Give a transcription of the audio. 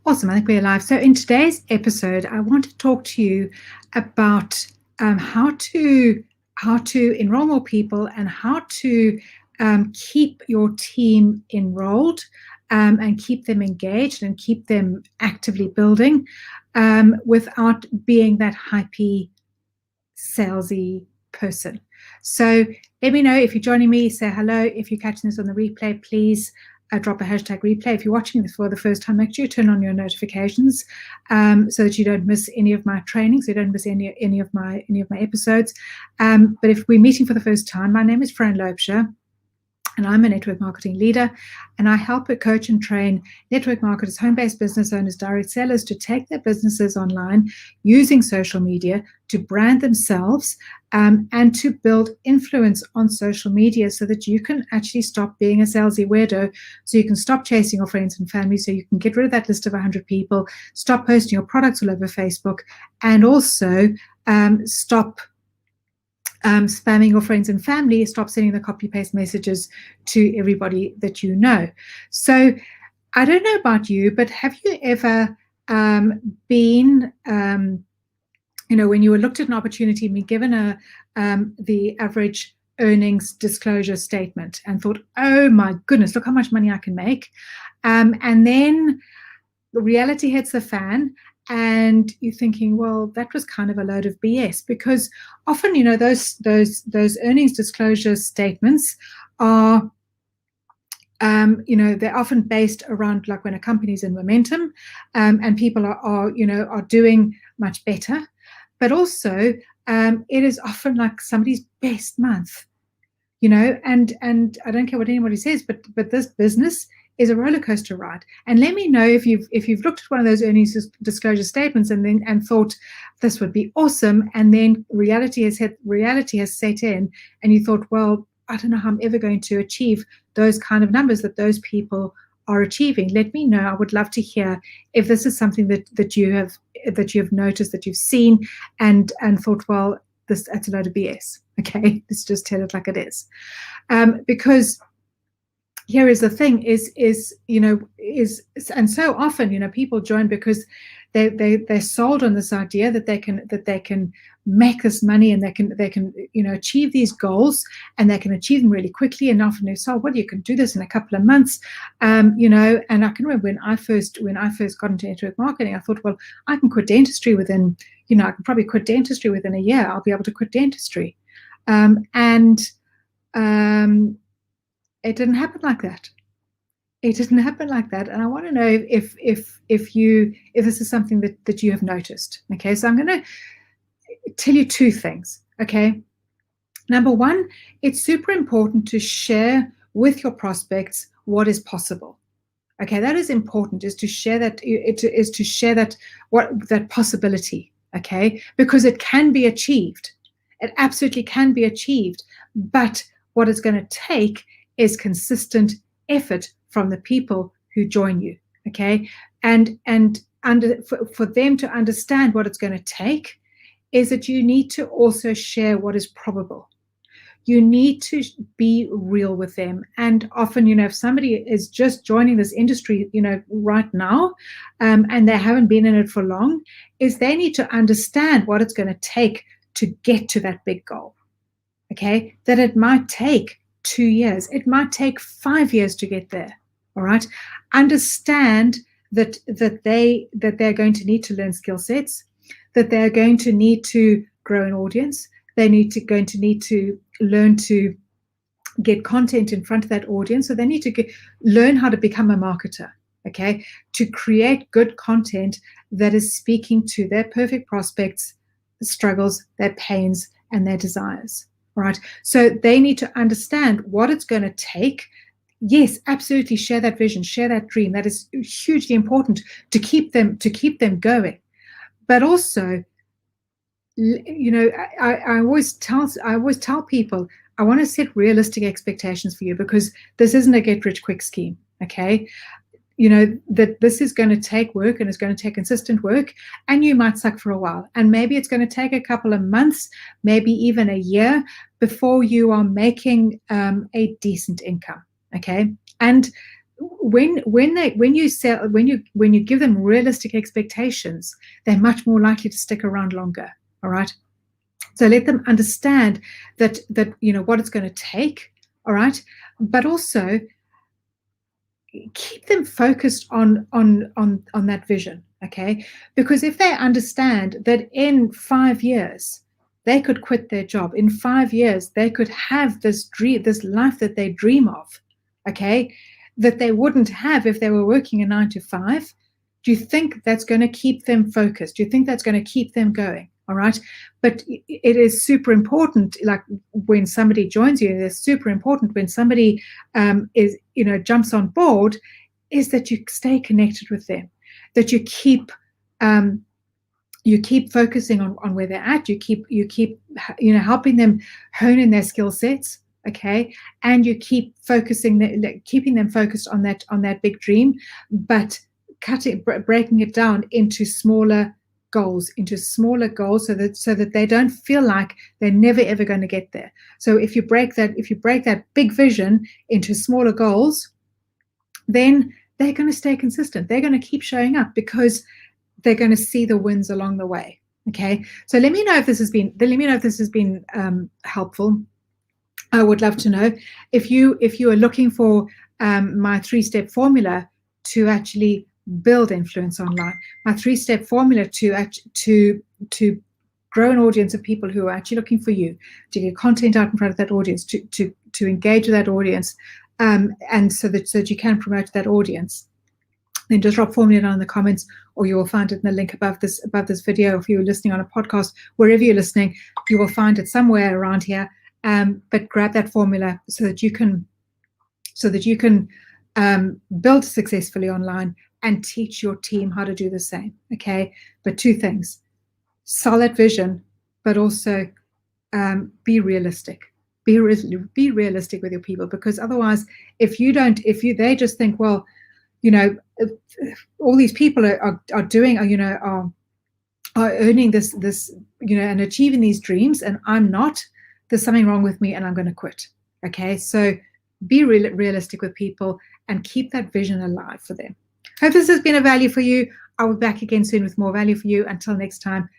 Awesome. I think we're live. So in today's episode, I want to talk to you about how to enroll more people and how to keep your team enrolled and keep them engaged and keep them actively building without being that hypey, salesy person. So let me know if you're joining me. Say hello. If you're catching this on the replay, please drop a hashtag replay. If you're watching this for the first time, make sure you turn on your notifications so that you don't miss any of my trainings, you don't miss any of my episodes. But if we're meeting for the first time, my name is Fran Loebscher, and I'm a network marketing leader, and I help coach and train network marketers, home-based business owners, direct sellers to take their businesses online using social media to brand themselves and to build influence on social media so that you can actually stop being a salesy weirdo, so you can stop chasing your friends and family, so you can get rid of that list of 100 people, stop posting your products all over Facebook, and also stop spamming your friends and family, stop sending the copy-paste messages to everybody that you know. So I don't know about you, but have you ever been, when you were looked at an opportunity and been given the average earnings disclosure statement and thought, oh my goodness, look how much money I can make. And then the reality hits the fan, and you're thinking, well, that was kind of a load of BS, because often, those earnings disclosure statements are, they're often based around like when a company's in momentum, and people are doing much better, but also it is often like somebody's best month, and I don't care what anybody says, but this business is a roller coaster ride. And let me know if you've looked at one of those earnings disclosure statements and thought this would be awesome, and then reality has set in, and you thought, well, I don't know how I'm ever going to achieve those kind of numbers that those people are achieving. Let me know. I would love to hear if this is something that you have noticed, that you've seen, and thought, well, that's a load of BS. Okay, let's just tell it like it is, because here is the thing: and so often, people join because they're sold on this idea that they can make this money, and they can achieve these goals, and they can achieve them really quickly. And often they're sold, well, you can do this in a couple of months, And I can remember when I first got into network marketing, I thought, well, I can quit dentistry within, I can probably quit dentistry within a year. I'll be able to quit dentistry, it didn't happen like that. It didn't happen like that. And I want to know if this is something that you have noticed. Okay, so I'm going to tell you two things. Okay, number one, it's super important to share with your prospects what is possible. Okay, that is important, is to share that, that possibility. Okay, because it can be achieved. It absolutely can be achieved. But what it's going to take is consistent effort from the people who join you. Okay, and for them to understand what it's going to take is that you need to also share what is probable. You need to be real with them. And often, if somebody is just joining this industry, right now, and they haven't been in it for long, is they need to understand what it's going to take to get to that big goal. Okay, that it might take 2 years, it might take 5 years to get there. All right, understand that they're going to need to learn skill sets, that they're going to need to grow an audience, going to need to learn to get content in front of that audience, so they need to learn how to become a marketer. Okay, to create good content that is speaking to their perfect prospects' struggles, their pains, and their desires. Right, so they need to understand what it's going to take. Yes, absolutely, share that vision, share that dream. That is hugely important to keep them going. But also, I always tell people, I want to set realistic expectations for you, because this isn't a get rich quick scheme. Okay, that this is going to take work, and it's going to take consistent work, and you might suck for a while, and maybe it's going to take a couple of months, maybe even a year, before you are making a decent income. Okay, and when you give them realistic expectations, they're much more likely to stick around longer. All right. So let them understand that what it's going to take. All right. But also keep them focused on that vision. Okay. Because if they understand that in 5 years they could quit their job, in 5 years they could have this dream, this life that they dream of, okay, that they wouldn't have if they were working a 9 to 5, do you think that's going to keep them focused? Do you think that's going to keep them going? All right. But it is super important, like when somebody joins you, it's super important when somebody jumps on board, is that you stay connected with them, that you keep focusing on where they're at, you keep helping them hone in their skill sets, okay, and you keep keeping them focused on that big dream, but breaking it down into smaller goals, so that they don't feel like they're never ever going to get there. So if you break that big vision into smaller goals, then they're going to stay consistent. They're going to keep showing up because they're going to see the wins along the way. Okay, so let me know if this has been helpful. I would love to know if you are looking for my 3-step formula to actually build influence online, my 3-step formula to grow an audience of people who are actually looking for you, to get content out in front of that audience, to engage with that audience, and so that you can promote that audience. Then just drop formula down in the comments, or you will find it in the link above this video. If you're listening on a podcast, wherever you're listening, you will find it somewhere around here. But grab that formula so that you can build successfully online and teach your team how to do the same. Okay, but 2 things: sell that vision, but also be realistic. Be realistic with your people, because otherwise, if they just think, well, all these people are earning this, and achieving these dreams, and I'm not. There's something wrong with me, and I'm going to quit. Okay, so be realistic with people and keep that vision alive for them. Hope this has been of value for you. I'll be back again soon with more value for you. Until next time,